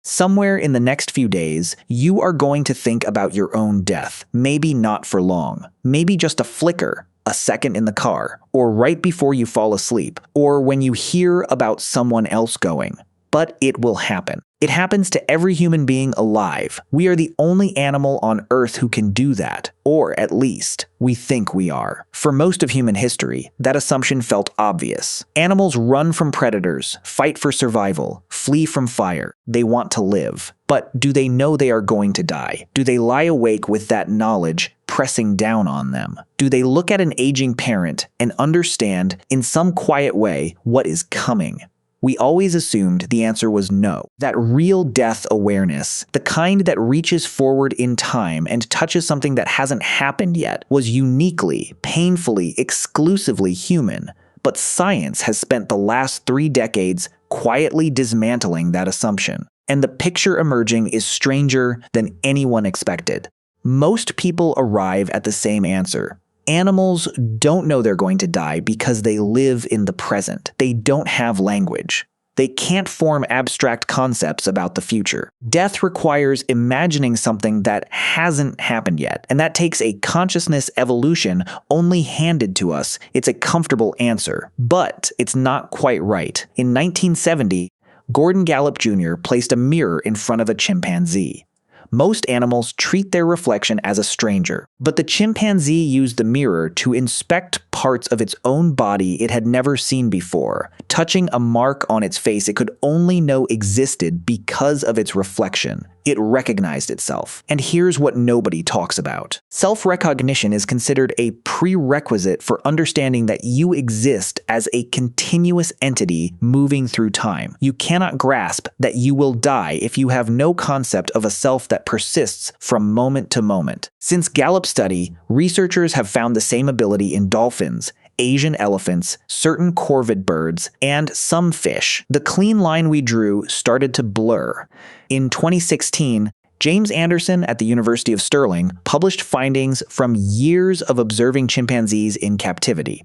Somewhere in the next few days, you are going to think about your own death. Maybe not for long. Maybe just a flicker, a second in the car, or right before you fall asleep, or when you hear about someone else going. But it will happen. It happens to every human being alive. We are the only animal on Earth who can do that, or at least, we think we are. For most of human history, that assumption felt obvious. Animals run from predators, fight for survival, flee from fire. They want to live. But do they know they are going to die? Do they lie awake with that knowledge pressing down on them? Do they look at an aging parent and understand, in some quiet way, what is coming? We always assumed the answer was no. That real death awareness, the kind that reaches forward in time and touches something that hasn't happened yet, was uniquely, painfully, exclusively human. But science has spent the last 3 decades quietly dismantling that assumption. And the picture emerging is stranger than anyone expected. Most people arrive at the same answer. Animals don't know they're going to die because they live in the present. They don't have language. They can't form abstract concepts about the future. Death requires imagining something that hasn't happened yet, and that takes a consciousness evolution only handed to us. It's a comfortable answer, but it's not quite right. In 1970, Gordon Gallup Jr. placed a mirror in front of a chimpanzee. Most animals treat their reflection as a stranger, but the chimpanzee used the mirror to inspect parts of its own body it had never seen before, touching a mark on its face it could only know existed because of its reflection. It recognized itself. And here's what nobody talks about. Self-recognition is considered a prerequisite for understanding that you exist as a continuous entity moving through time. You cannot grasp that you will die if you have no concept of a self that persists from moment to moment. Since Gallup's study, researchers have found the same ability in dolphins, Asian elephants, certain corvid birds, and some fish. The clean line we drew started to blur. In 2016, James Anderson at the University of Stirling published findings from years of observing chimpanzees in captivity.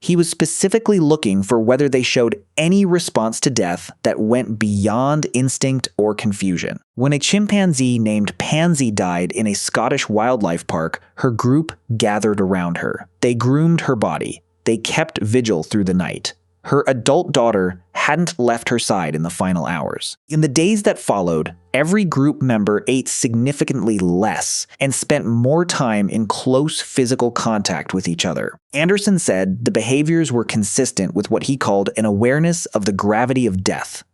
He was specifically looking for whether they showed any response to death that went beyond instinct or confusion. When a chimpanzee named Pansy died in a Scottish wildlife park, her group gathered around her. They groomed her body. They kept vigil through the night. Her adult daughter hadn't left her side in the final hours. In the days that followed, every group member ate significantly less and spent more time in close physical contact with each other. Anderson said the behaviors were consistent with what he called an awareness of the gravity of death.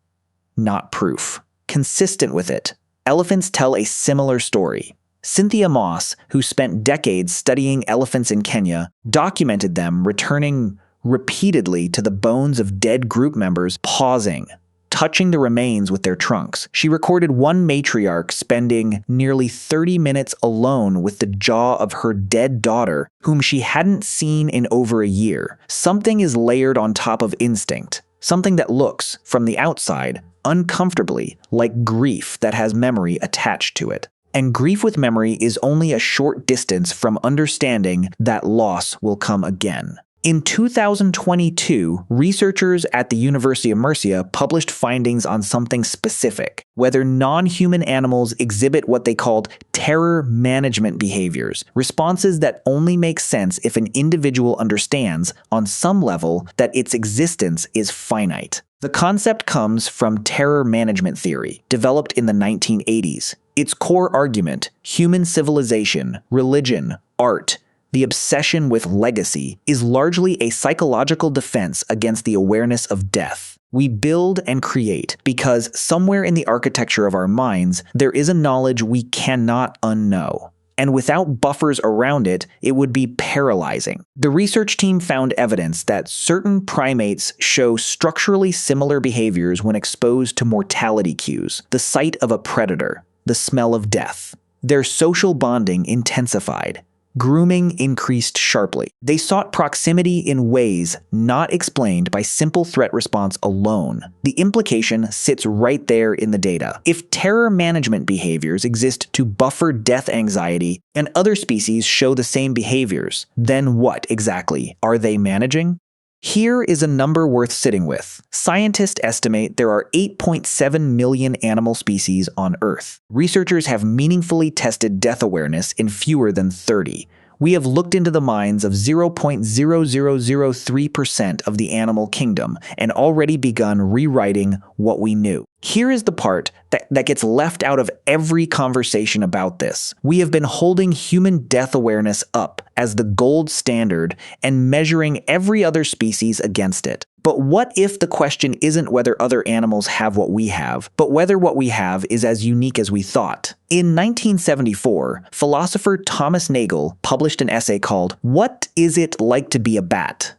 Not proof. Consistent with it. Elephants tell a similar story. Cynthia Moss, who spent decades studying elephants in Kenya, documented them returning repeatedly to the bones of dead group members, pausing, touching the remains with their trunks. She recorded one matriarch spending nearly 30 minutes alone with the jaw of her dead daughter, whom she hadn't seen in over a year. Something is layered on top of instinct, something that looks, from the outside, uncomfortably like grief that has memory attached to it. And grief with memory is only a short distance from understanding that loss will come again. In 2022, researchers at the University of Murcia published findings on something specific: whether non-human animals exhibit what they called terror management behaviors, responses that only make sense if an individual understands, on some level, that its existence is finite. The concept comes from terror management theory, developed in the 1980s. Its core argument, human civilization, religion, art, the obsession with legacy, is largely a psychological defense against the awareness of death. We build and create because somewhere in the architecture of our minds, there is a knowledge we cannot unknow. And without buffers around it, it would be paralyzing. The research team found evidence that certain primates show structurally similar behaviors when exposed to mortality cues, the sight of a predator, the smell of death. Their social bonding intensified. Grooming increased sharply. They sought proximity in ways not explained by simple threat response alone. The implication sits right there in the data. If terror management behaviors exist to buffer death anxiety and other species show the same behaviors, then what exactly are they managing? Here is a number worth sitting with. Scientists estimate there are 8.7 million animal species on Earth. Researchers have meaningfully tested death awareness in fewer than 30. We have looked into the minds of 0.0003% of the animal kingdom and already begun rewriting what we knew. Here is the part that gets left out of every conversation about this. We have been holding human death awareness up as the gold standard and measuring every other species against it. But what if the question isn't whether other animals have what we have, but whether what we have is as unique as we thought? In 1974, philosopher Thomas Nagel published an essay called "What Is It Like to Be a Bat?"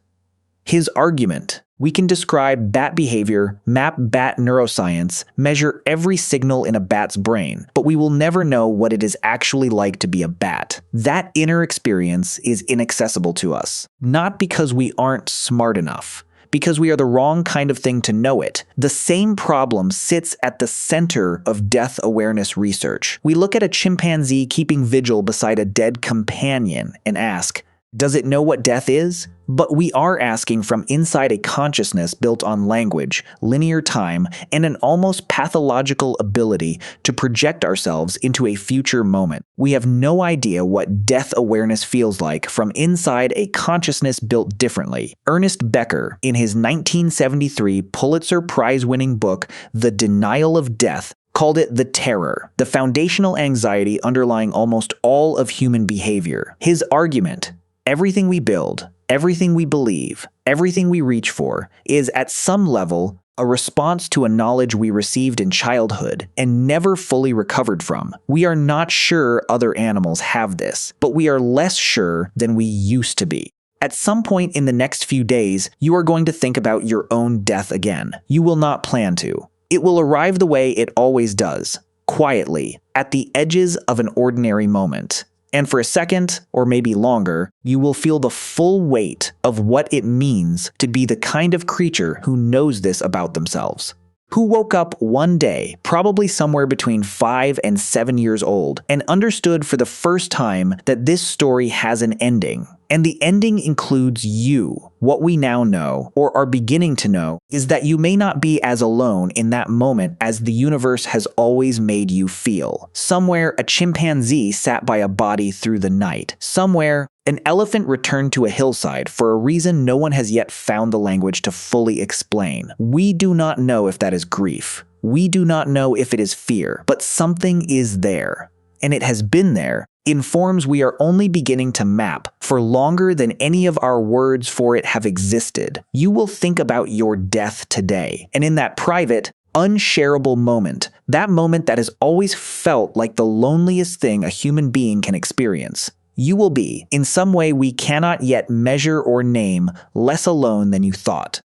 His argument: we can describe bat behavior, map bat neuroscience, measure every signal in a bat's brain, but we will never know what it is actually like to be a bat. That inner experience is inaccessible to us, not because we aren't smart enough, because we are the wrong kind of thing to know it. The same problem sits at the center of death awareness research. We look at a chimpanzee keeping vigil beside a dead companion and ask, does it know what death is? But we are asking from inside a consciousness built on language, linear time, and an almost pathological ability to project ourselves into a future moment. We have no idea what death awareness feels like from inside a consciousness built differently. Ernest Becker, in his 1973 Pulitzer Prize-winning book, The Denial of Death, called it the terror, the foundational anxiety underlying almost all of human behavior. His argument: everything we build, everything we believe, everything we reach for, is at some level a response to a knowledge we received in childhood and never fully recovered from. We are not sure other animals have this, but we are less sure than we used to be. At some point in the next few days, you are going to think about your own death again. You will not plan to. It will arrive the way it always does, quietly, at the edges of an ordinary moment. And for a second, or maybe longer, you will feel the full weight of what it means to be the kind of creature who knows this about themselves. Who woke up one day, probably somewhere between 5 and 7 years old, and understood for the first time that this story has an ending. And the ending includes you. What we now know, or are beginning to know, is that you may not be as alone in that moment as the universe has always made you feel. Somewhere, a chimpanzee sat by a body through the night. Somewhere, an elephant returned to a hillside for a reason no one has yet found the language to fully explain. We do not know if that is grief. We do not know if it is fear, but something is there. And it has been there in forms we are only beginning to map for longer than any of our words for it have existed. You will think about your death today, and in that private, unshareable moment, that moment that has always felt like the loneliest thing a human being can experience, you will be, in some way we cannot yet measure or name, less alone than you thought.